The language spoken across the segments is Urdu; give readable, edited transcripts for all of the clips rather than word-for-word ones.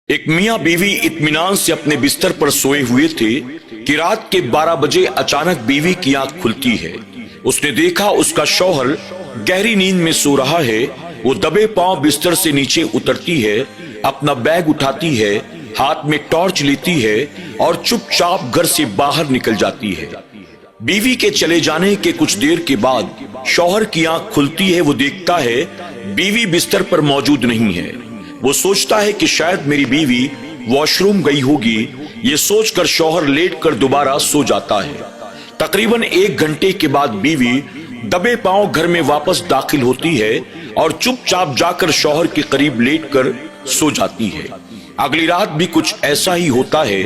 ایک میاں بیوی اطمینان سے اپنے بستر پر سوئے ہوئے تھے کہ رات کے 12 بجے اچانک بیوی کی آنکھ کھلتی ہے۔ اس نے دیکھا اس کا شوہر گہری نیند میں سو رہا ہے۔ وہ دبے پاؤں بستر سے نیچے اترتی ہے، اپنا بیگ اٹھاتی ہے، ہاتھ میں ٹارچ لیتی ہے اور چپ چاپ گھر سے باہر نکل جاتی ہے۔ بیوی کے چلے جانے کے کچھ دیر کے بعد شوہر کی آنکھ کھلتی ہے۔ وہ دیکھتا ہے بیوی بستر پر موجود نہیں ہے۔ وہ سوچتا ہے کہ شاید میری بیوی واش روم گئی ہوگی۔ یہ سوچ کر شوہر لیٹ کر دوبارہ سو جاتا ہے۔ تقریباً 1 گھنٹے کے بعد بیوی دبے پاؤں گھر میں واپس داخل ہوتی ہے اور چپ چاپ جا کر شوہر کے قریب لیٹ کر سو جاتی ہے۔ اگلی رات بھی کچھ ایسا ہی ہوتا ہے۔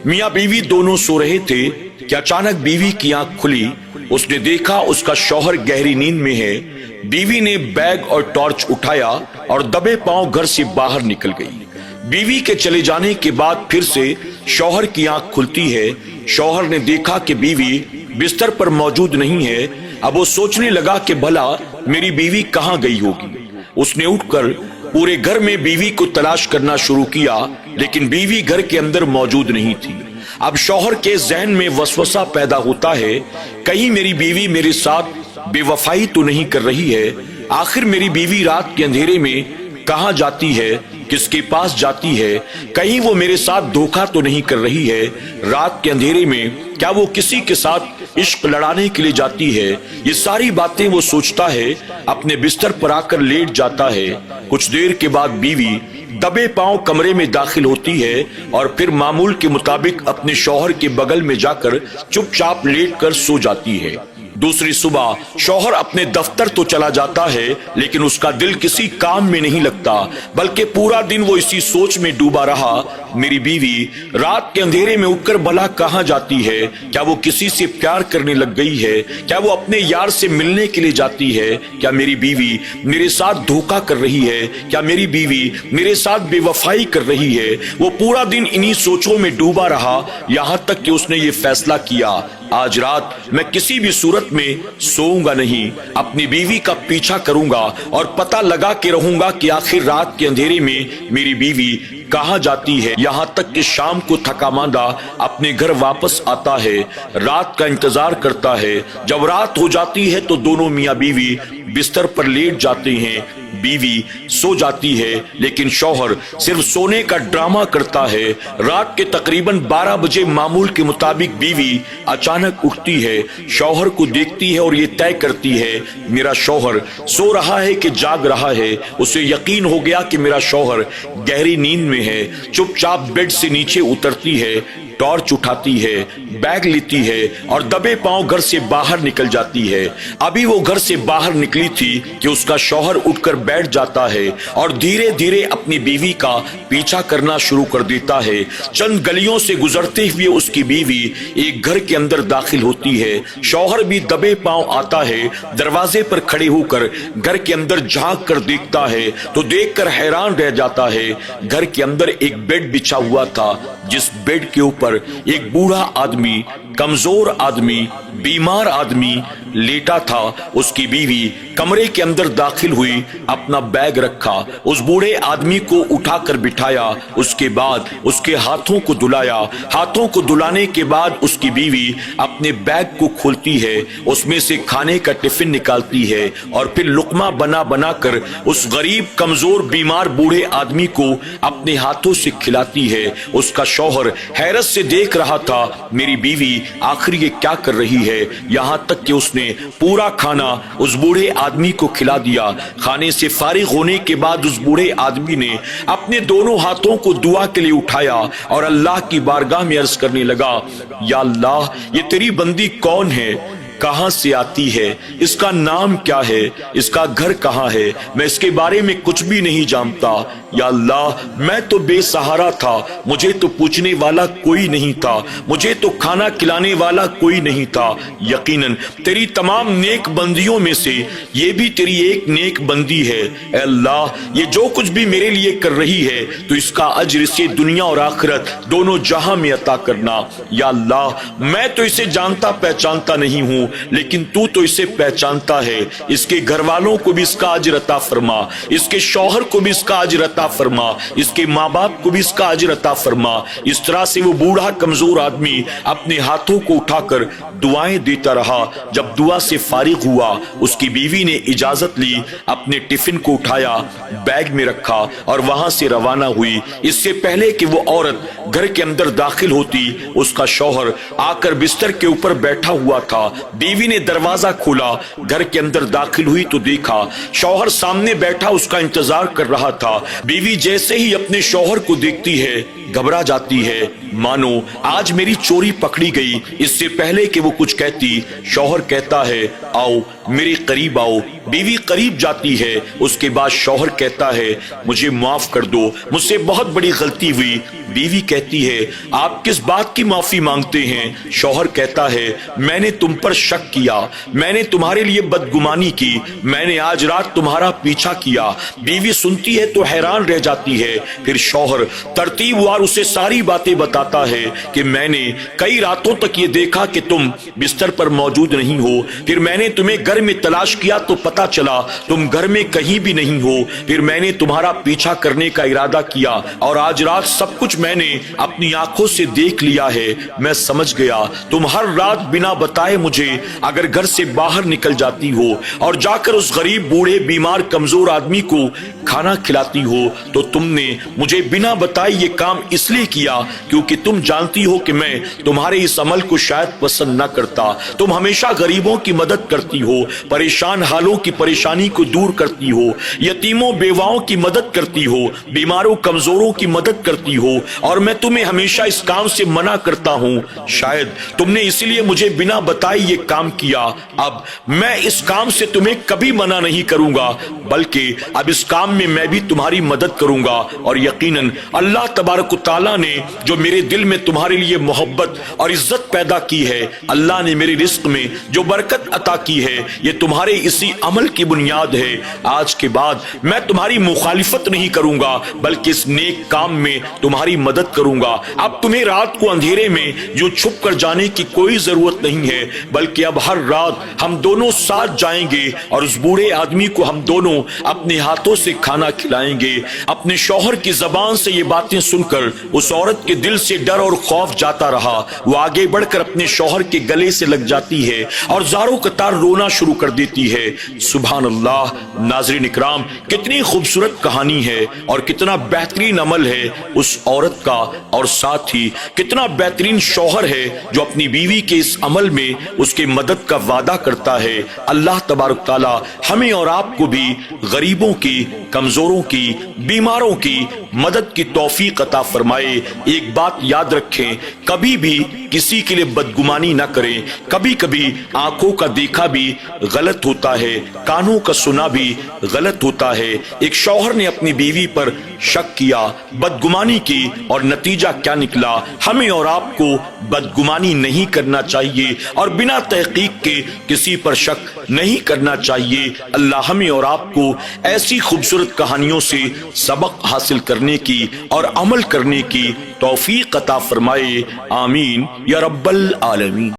میاں بیوی دونوں سو رہے تھے کہ اچانک بیوی کی آنکھ کھلی۔ اس نے دیکھا اس کا شوہر گہری نیند میں ہے۔ بیوی نے بیگ اور ٹارچ اٹھایا اور دبے پاؤں گھر سے باہر نکل گئی۔ بیوی کے چلے جانے کے بعد پھر سے شوہر کی آنکھ کھلتی ہے۔ شوہر نے دیکھا کہ بیوی بستر پر موجود نہیں ہے۔ اب وہ سوچنے لگا کہ بھلا میری بیوی کہاں گئی ہوگی۔ اس نے اٹھ کر پورے گھر میں بیوی کو تلاش کرنا شروع کیا، لیکن بیوی گھر کے اندر موجود نہیں تھی۔ اب شوہر کے ذہن میں وسوسہ پیدا ہوتا ہے، کہیں میری بیوی میرے ساتھ بے وفائی تو نہیں کر رہی ہے۔ آخر میری بیوی رات کے اندھیرے میں کہاں جاتی ہے، کس کے پاس جاتی ہے؟ کہیں وہ میرے ساتھ دھوکہ تو نہیں کر رہی ہے؟ رات کے اندھیرے میں کیا وہ کسی کے ساتھ عشق لڑانے کے لیے جاتی ہے؟ یہ ساری باتیں وہ سوچتا ہے، اپنے بستر پر آ کر لیٹ جاتا ہے۔ کچھ دیر کے بعد بیوی دبے پاؤں کمرے میں داخل ہوتی ہے اور پھر معمول کے مطابق اپنے شوہر کے بغل میں جا کر چپ چاپ لیٹ کر سو جاتی ہے۔ دوسری صبح شوہر اپنے دفتر تو چلا جاتا ہے، لیکن اس کا دل کسی کام میں نہیں لگتا، بلکہ پورا دن وہ اسی سوچ میں ڈوبا رہا، میری بیوی رات کے اندھیرے میں اٹھ کر بھلا کہاں جاتی ہے؟ کیا وہ کسی سے پیار کرنے لگ گئی ہے؟ کیا وہ اپنے یار سے ملنے کے لیے جاتی ہے؟ کیا میری بیوی میرے ساتھ دھوکہ کر رہی ہے؟ کیا میری بیوی میرے ساتھ بے وفائی کر رہی ہے؟ وہ پورا دن انہی سوچوں میں ڈوبا رہا، یہاں تک کہ اس نے یہ فیصلہ کیا، آج رات میں کسی بھی صورت میں سوؤں گا نہیں، اپنی بیوی کا پیچھا کروں گا اور پتہ لگا کے رہوں گا کہ آخر رات کے اندھیرے میں میری بیوی کہاں جاتی ہے۔ یہاں تک کہ شام کو تھکا ماندہ اپنے گھر واپس آتا ہے، رات کا انتظار کرتا ہے۔ جب رات ہو جاتی ہے تو دونوں میاں بیوی بستر پر لیٹ جاتے ہیں۔ بیوی سو جاتی ہے، لیکن شوہر صرف سونے کا ڈرامہ کرتا ہے۔ رات کے تقریباً 12 بجے معمول کے مطابق بیوی اچانک اٹھتی ہے، شوہر کو دیکھتی ہے اور یہ طے کرتی ہے میرا شوہر سو رہا ہے کہ جاگ رہا ہے۔ اسے یقین ہو گیا کہ میرا شوہر گہری نیند میں ہے۔ چپ چاپ بیڈ سے نیچے اترتی ہے، ٹارچ اٹھاتی ہے، بیگ لیتی ہے اور دبے پاؤں گھر سے باہر نکل جاتی ہے۔ ابھی وہ گھر سے باہر نکلی تھی کہ اس کا شوہر اٹھ کر بیٹھ جاتا ہے اور دھیرے دھیرے اپنی بیوی کا پیچھا کرنا شروع کر دیتا ہے۔ چند گلیوں سے گزرتے ہوئے اس کی بیوی ایک گھر کے اندر داخل ہوتی ہے۔ شوہر بھی دبے پاؤں آتا ہے، دروازے پر کھڑے ہو کر گھر کے اندر جھانک کر دیکھتا ہے تو دیکھ کر حیران رہ جاتا ہے۔ گھر کے اندر ایک بیڈ بچھا ہوا تھا، جس بیڈ کے اوپر ایک بوڑھا آدمی، کمزور آدمی، بیمار آدمی لیٹا تھا۔ اس کی بیوی کمرے کے اندر داخل ہوئی، اپنا بیگ رکھا، اس بوڑھے آدمی کو اٹھا کر بٹھایا، اس کے بعد اس کے ہاتھوں کو دھلایا۔ ہاتھوں کو دھلانے کے بعد اس کی بیوی اپنے بیگ کو کھولتی ہے، اس میں سے کھانے کا ٹفن نکالتی ہے اور پھر لقمہ بنا بنا کر اس غریب کمزور بیمار بوڑھے آدمی کو اپنے ہاتھوں سے کھلاتی ہے۔ اس کا شوہر حیرت سے دیکھ رہا تھا، میری بیوی آخر یہ کیا کر رہی ہے؟ یہاں تک کہ اس نے پورا کھانا اس بوڑھے آدمی کو کھلا دیا۔ کھانے سے فارغ ہونے کے بعد اس بوڑھے آدمی نے اپنے دونوں ہاتھوں کو دعا کے لیے اٹھایا اور اللہ کی بارگاہ میں عرض کرنے لگا، یا اللہ، یہ تیری بندی کون ہے؟ کہاں سے آتی ہے؟ اس کا نام کیا ہے؟ اس کا گھر کہاں ہے؟ میں اس کے بارے میں کچھ بھی نہیں جانتا۔ یا اللہ، میں تو بے سہارا تھا، مجھے تو پوچھنے والا کوئی نہیں تھا، مجھے تو کھانا کھلانے والا کوئی نہیں تھا۔ یقیناً تیری تمام نیک بندیوں میں سے یہ بھی تیری ایک نیک بندی ہے۔ اے اللہ، یہ جو کچھ بھی میرے لیے کر رہی ہے تو اس کا اجر اسے دنیا اور آخرت دونوں جہاں میں عطا کرنا۔ یا اللہ، میں تو اسے جانتا پہچانتا نہیں ہوں، لیکن تو اسے پہچانتا ہے، اس کے گھر والوں کو بھی اس کا اجر عطا فرما، اس کے شوہر کو بھی اس کا اجر عطا فرما، اس کے ماں باپ کو بھی اس کا اجر عطا فرما۔ اس طرح سے وہ بوڑھا کمزور آدمی اپنے ہاتھوں کو اٹھا کر دعائیں دیتا رہا۔ جب دعا سے فارغ ہوا، اس کی بیوی نے اجازت لی، اپنے ٹفن کو اٹھایا، بیگ میں رکھا اور وہاں سے روانہ ہوئی۔ اس سے پہلے کہ وہ عورت گھر کے اندر داخل ہوتی، اس کا شوہر آ کر بستر کے اوپر بیٹھا ہوا تھا۔ بیوی نے دروازہ کھولا، گھر کے اندر داخل ہوئی تو دیکھا شوہر سامنے بیٹھا اس کا انتظار کر رہا تھا۔ بیوی جیسے ہی اپنے شوہر کو دیکھتی ہے گھبرا جاتی ہے، مانو آج میری چوری پکڑی گئی۔ اس سے پہلے کہ وہ کچھ کہتی، شوہر کہتا ہے آؤ میرے قریب آؤ۔ بیوی قریب جاتی ہے، اس کے بعد شوہر کہتا ہے مجھے معاف کر دو، مجھ سے بہت بڑی غلطی ہوئی۔ بیوی کہتی ہے آپ کس بات کی معافی مانگتے ہیں؟ شوہر کہتا ہے میں نے تم پر شک کیا، میں نے تمہارے لیے بدگمانی کی، میں نے آج رات تمہارا پیچھا کیا۔ بیوی سنتی ہے تو حیران رہ جاتی ہے۔ پھر شوہر ترتیب وار اسے ساری باتیں بتاتا ہے کہ میں نے کئی راتوں تک یہ دیکھا کہ تم بستر پر موجود نہیں ہو، پھر میں نے تمہیں گھر میں تلاش کیا تو پتا چلا تم گھر میں کہیں بھی نہیں ہو، پھر میں نے تمہارا پیچھا کرنے کا ارادہ کیا اور آج رات سب کچھ میں نے اپنی آنکھوں سے دیکھ لیا ہے۔ میں سمجھ گیا تم ہر رات بنا بتائے مجھے اگر گھر سے باہر نکل جاتی ہو اور جا کر اس غریب بوڑھے بیمار کمزور آدمی کو کھانا کھلاتی ہو تو تم نے مجھے بنا بتائے یہ کام اس لیے کیا کیونکہ تم جانتی ہو کہ میں تمہارے اس عمل کو شاید پسند نہ کرتا۔ تم ہمیشہ غریبوں کی مدد کرتی ہو، پریشان حالوں کی پریشانی کو دور کرتی ہو، یتیموں بیواؤں کی مدد کرتی ہو، بیماروں کمزوروں کی مدد کرتی ہو، اور میں تمہیں ہمیشہ اس کام سے منع کرتا ہوں۔ شاید تم نے اسی لیے مجھے بنا بتائے یہ کام کیا۔ اب میں اس کام سے تمہیں کبھی منع نہیں کروں گا، بلکہ اب اس کام میں میں بھی تمہاری مدد کروں گا، اور یقیناً اللہ تبارک و تعالیٰ نے جو میرے دل میں تمہارے لیے محبت اور عزت پیدا کی ہے، اللہ نے میرے رزق میں جو برکت عطا کی ہے، یہ تمہارے اسی عمل کی بنیاد ہے۔ آج کے بعد میں تمہاری مخالفت نہیں کروں گا بلکہ اس نیک کام میں تمہاری مدد کروں گا۔ اب تمہیں رات کو اندھیرے میں جو چھپ کر جانے کی کوئی ضرورت نہیں ہے، بلکہ اب ہر رات ہم دونوں ساتھ جائیں گے اور اس بوڑھے آدمی کو ہم دونوں اپنے ہاتھوں سے کھانا کھلائیں گے۔ اپنے شوہر کی زبان سے یہ باتیں سن کر اس عورت کے دل سے ڈر اور خوف جاتا رہا۔ وہ آگے بڑھ کر اپنے شوہر کے گلے سے لگ جاتی ہے اور زاروں قطار رونا شروع کر دیتی ہے۔ سبحان اللہ! ناظرین اکرام، کتنی خوبصورت کہانی ہے اور کتنا بہترین عمل ہے اس عورت کا، اور ساتھ ہی کتنا بہترین شوہر ہے جو اپنی بیوی کے اس عمل میں اس کے مدد کا وعدہ کرتا ہے۔ اللہ تبارک تعالی ہمیں اور آپ کو بھی غریبوں کی، کمزوروں کی، بیماروں کی مدد کی توفیق عطا فرمائے۔ ایک بات یاد رکھیں، کبھی بھی کسی کے لیے بدگمانی نہ کریں۔ کبھی کبھی آنکھوں کا دیکھا بھی غلط ہوتا ہے، کانوں کا سنا بھی غلط ہوتا ہے۔ ایک شوہر نے اپنی بیوی پر شک کیا، بدگمانی کی، اور نتیجہ کیا نکلا؟ ہمیں اور آپ کو بدگمانی نہیں کرنا چاہیے اور بنا تحقیق کے کسی پر شک نہیں کرنا چاہیے۔ اللہ ہمیں اور آپ کو ایسی خوبصورت کہانیوں سے سبق حاصل کرنے کی اور عمل کرنے کی توفیق عطا فرمائے۔ آمین یا رب العالمین۔